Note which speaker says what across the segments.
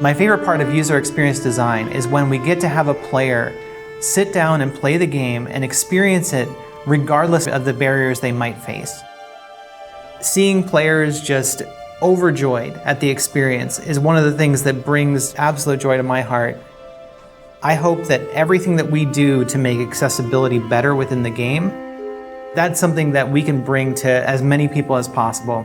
Speaker 1: My favorite part of user experience design is when we get to have a player sit down and play the game and experience it regardless of the barriers they might face. Seeing players just overjoyed at the experience is one of the things that brings absolute joy to my heart. I hope that everything that we do to make accessibility better within the game, that's something that we can bring to as many people as possible.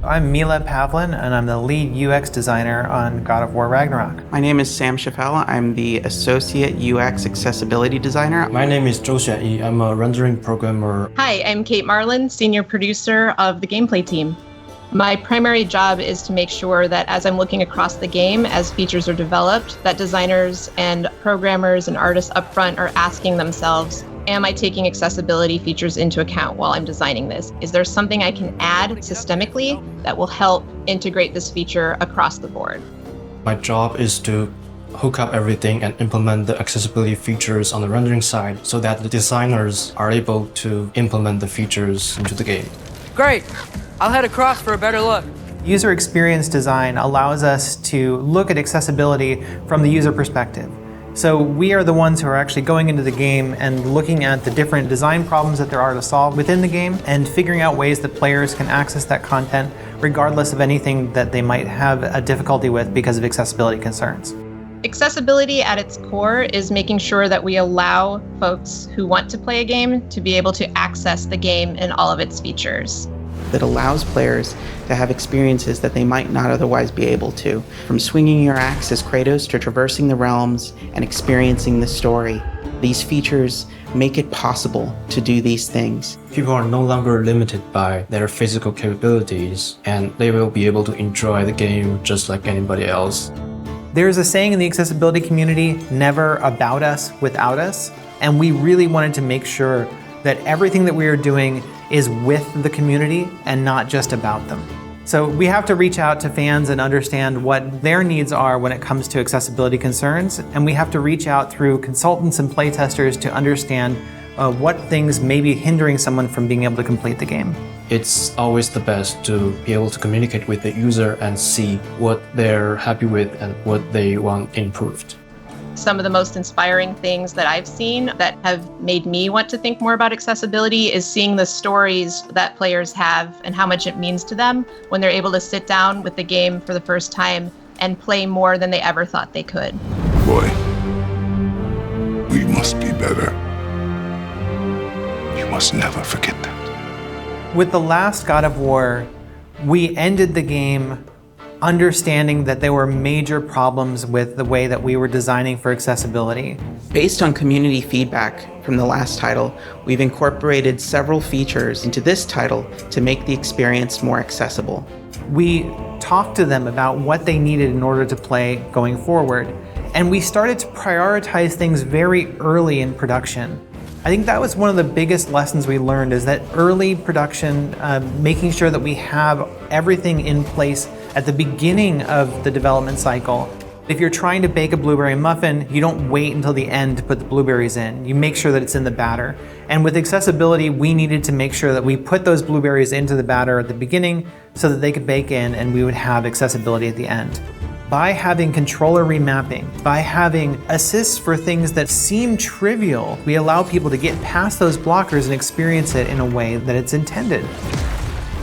Speaker 1: I'm Mila Pavlin, and I'm the lead UX designer on God of War Ragnarok.
Speaker 2: My name is Sam Chaffel. I'm the associate UX accessibility designer.
Speaker 3: My name is Zhou Xianyi. I'm a rendering programmer.
Speaker 4: Hi, I'm Kate Marlin, senior producer of the gameplay team. My primary job is to make sure that as I'm looking across the game, as features are developed, that designers and programmers and artists upfront are asking themselves, am I taking accessibility features into account while I'm designing this? Is there something I can add systemically that will help integrate this feature across the board?
Speaker 3: My job is to hook up everything and implement the accessibility features on the rendering side so that the designers are able to implement the features into the game.
Speaker 5: Great! I'll head across for a better look.
Speaker 1: User experience design allows us to look at accessibility from the user perspective. So we are the ones who are actually going into the game and looking at the different design problems that there are to solve within the game and figuring out ways that players can access that content regardless of anything that they might have a difficulty with because of accessibility concerns.
Speaker 4: Accessibility at its core is making sure that we allow folks who want to play a game to be able to access the game and all of its features.
Speaker 2: That allows players to have experiences that they might not otherwise be able to. From swinging your axe as Kratos to traversing the realms and experiencing the story. These features make it possible to do these things.
Speaker 3: People are no longer limited by their physical capabilities, and they will be able to enjoy the game just like anybody else.
Speaker 1: There's a saying in the accessibility community, never about us without us, and we really wanted to make sure that everything that we are doing is with the community and not just about them. So we have to reach out to fans and understand what their needs are when it comes to accessibility concerns, and we have to reach out through consultants and playtesters to understand what things may be hindering someone from being able to complete the game.
Speaker 3: It's always the best to be able to communicate with the user and see what they're happy with and what they want improved.
Speaker 4: Some of the most inspiring things that I've seen that have made me want to think more about accessibility is seeing the stories that players have and how much it means to them when they're able to sit down with the game for the first time and play more than they ever thought they could.
Speaker 6: Boy, we must be better. You must never forget that.
Speaker 1: With the last God of War, we ended the game understanding that there were major problems with the way that we were designing for accessibility.
Speaker 2: Based on community feedback from the last title, we've incorporated several features into this title to make the experience more accessible.
Speaker 1: We talked to them about what they needed in order to play going forward, and we started to prioritize things very early in production. I think that was one of the biggest lessons we learned, is that early production, making sure that we have everything in place at the beginning of the development cycle. If you're trying to bake a blueberry muffin, you don't wait until the end to put the blueberries in. You make sure that it's in the batter. And with accessibility, we needed to make sure that we put those blueberries into the batter at the beginning so that they could bake in and we would have accessibility at the end. By having controller remapping, by having assists for things that seem trivial, we allow people to get past those blockers and experience it in a way that it's intended.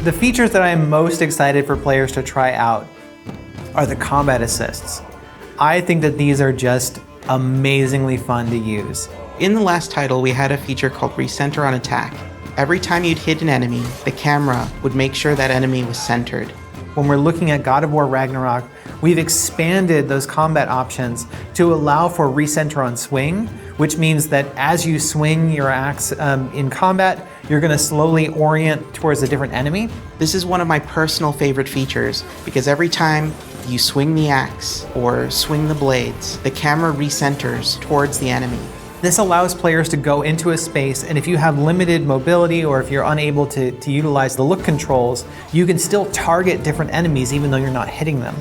Speaker 1: The features that I am most excited for players to try out are the combat assists. I think that these are just amazingly fun to use.
Speaker 2: In the last title, we had a feature called Recenter on Attack. Every time you'd hit an enemy, the camera would make sure that enemy was centered.
Speaker 1: When we're looking at God of War Ragnarok, we've expanded those combat options to allow for recenter on swing, which means that as you swing your axe in combat, you're going to slowly orient towards a different enemy.
Speaker 2: This is one of my personal favorite features because every time you swing the axe or swing the blades, the camera recenters towards the enemy.
Speaker 1: This allows players to go into a space, and if you have limited mobility or if you're unable to utilize the look controls, you can still target different enemies even though you're not hitting them.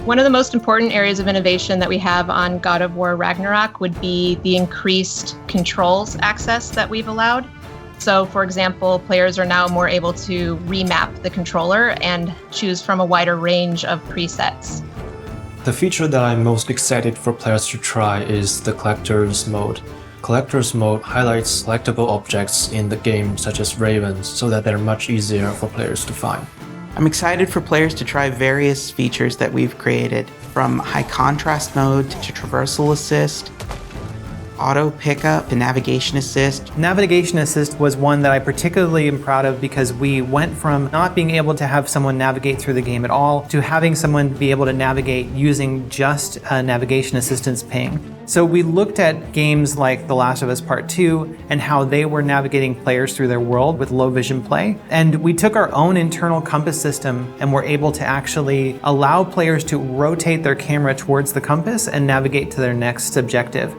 Speaker 4: One of the most important areas of innovation that we have on God of War Ragnarok would be the increased controls access that we've allowed. So, for example, players are now more able to remap the controller and choose from a wider range of presets.
Speaker 3: The feature that I'm most excited for players to try is the Collector's Mode. Collector's Mode highlights collectible objects in the game, such as ravens, so that they're much easier for players to find.
Speaker 2: I'm excited for players to try various features that we've created, from high contrast mode to traversal assist, auto pickup to navigation assist.
Speaker 1: Navigation assist was one that I particularly am proud of because we went from not being able to have someone navigate through the game at all to having someone be able to navigate using just a navigation assistance ping. So we looked at games like The Last of Us Part 2 and how they were navigating players through their world with low vision play. And we took our own internal compass system and were able to actually allow players to rotate their camera towards the compass and navigate to their next objective.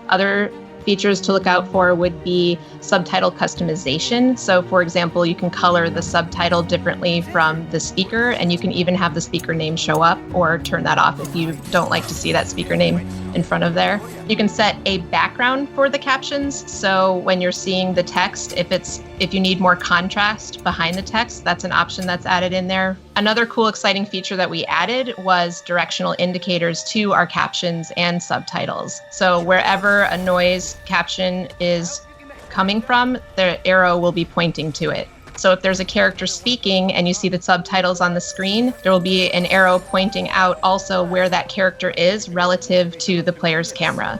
Speaker 4: Other features to look out for would be subtitle customization. So, for example, you can color the subtitle differently from the speaker, and you can even have the speaker name show up or turn that off if you don't like to see that speaker name in front of there. You can set a background for the captions. So when you're seeing the text, if you need more contrast behind the text, that's an option that's added in there. Another cool, exciting feature that we added was directional indicators to our captions and subtitles. So wherever a noise caption is coming from, the arrow will be pointing to it. So if there's a character speaking and you see the subtitles on the screen, there will be an arrow pointing out also where that character is relative to the player's camera.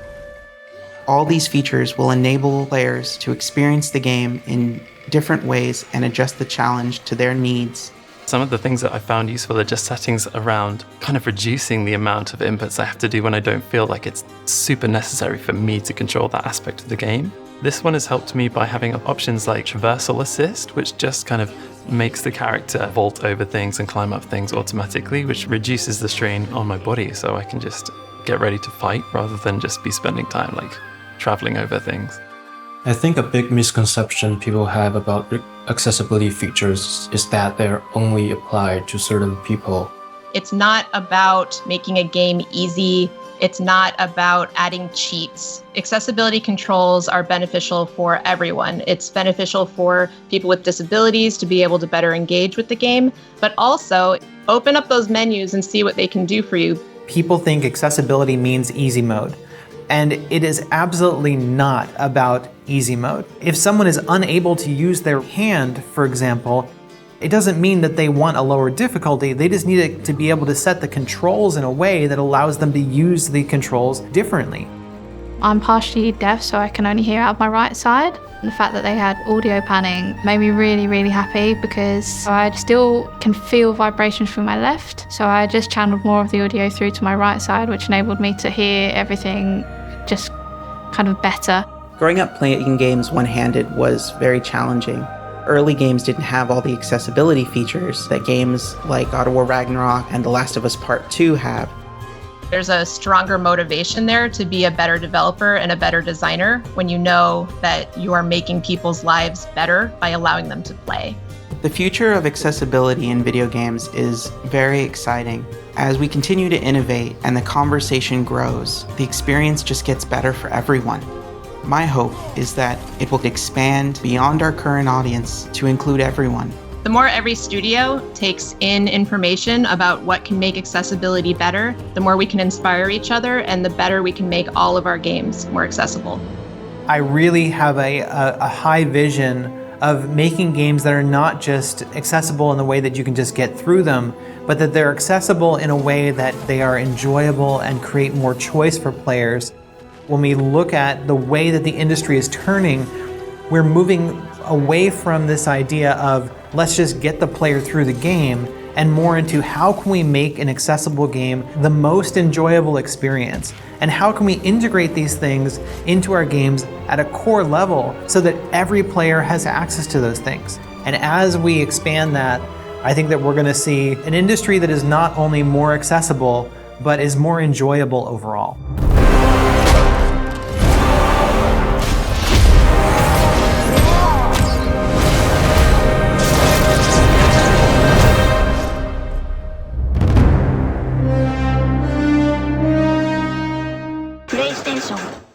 Speaker 2: All these features will enable players to experience the game in different ways and adjust the challenge to their needs.
Speaker 7: Some of the things that I found useful are just settings around kind of reducing the amount of inputs I have to do when I don't feel like it's super necessary for me to control that aspect of the game. This one has helped me by having options like traversal assist, which just kind of makes the character vault over things and climb up things automatically, which reduces the strain on my body so I can just get ready to fight rather than just be spending time like traveling over things.
Speaker 3: I think a big misconception people have about accessibility features is that they're only applied to certain people.
Speaker 4: It's not about making a game easy. It's not about adding cheats. Accessibility controls are beneficial for everyone. It's beneficial for people with disabilities to be able to better engage with the game, but also open up those menus and see what they can do for you.
Speaker 1: People think accessibility means easy mode, and it is absolutely not about easy mode. If someone is unable to use their hand, for example, it doesn't mean that they want a lower difficulty. They just need it to be able to set the controls in a way that allows them to use the controls differently.
Speaker 8: I'm partially deaf, so I can only hear out of my right side. And the fact that they had audio panning made me really, really happy because I still can feel vibrations through my left. So I just channeled more of the audio through to my right side, which enabled me to hear everything just kind of better.
Speaker 2: Growing up playing games one-handed was very challenging. Early games didn't have all the accessibility features that games like God of War Ragnarok and The Last of Us Part 2 have.
Speaker 4: There's a stronger motivation there to be a better developer and a better designer when you know that you are making people's lives better by allowing them to play.
Speaker 2: The future of accessibility in video games is very exciting. As we continue to innovate and the conversation grows, the experience just gets better for everyone. My hope is that it will expand beyond our current audience to include everyone.
Speaker 4: The more every studio takes in information about what can make accessibility better, the more we can inspire each other and the better we can make all of our games more accessible.
Speaker 1: I really have a high vision of making games that are not just accessible in the way that you can just get through them, but that they're accessible in a way that they are enjoyable and create more choice for players. When we look at the way that the industry is turning, we're moving away from this idea of let's just get the player through the game and more into how can we make an accessible game the most enjoyable experience, and how can we integrate these things into our games at a core level so that every player has access to those things. And as we expand that, I think that we're going to see an industry that is not only more accessible, but is more enjoyable overall.
Speaker 9: プレイステーション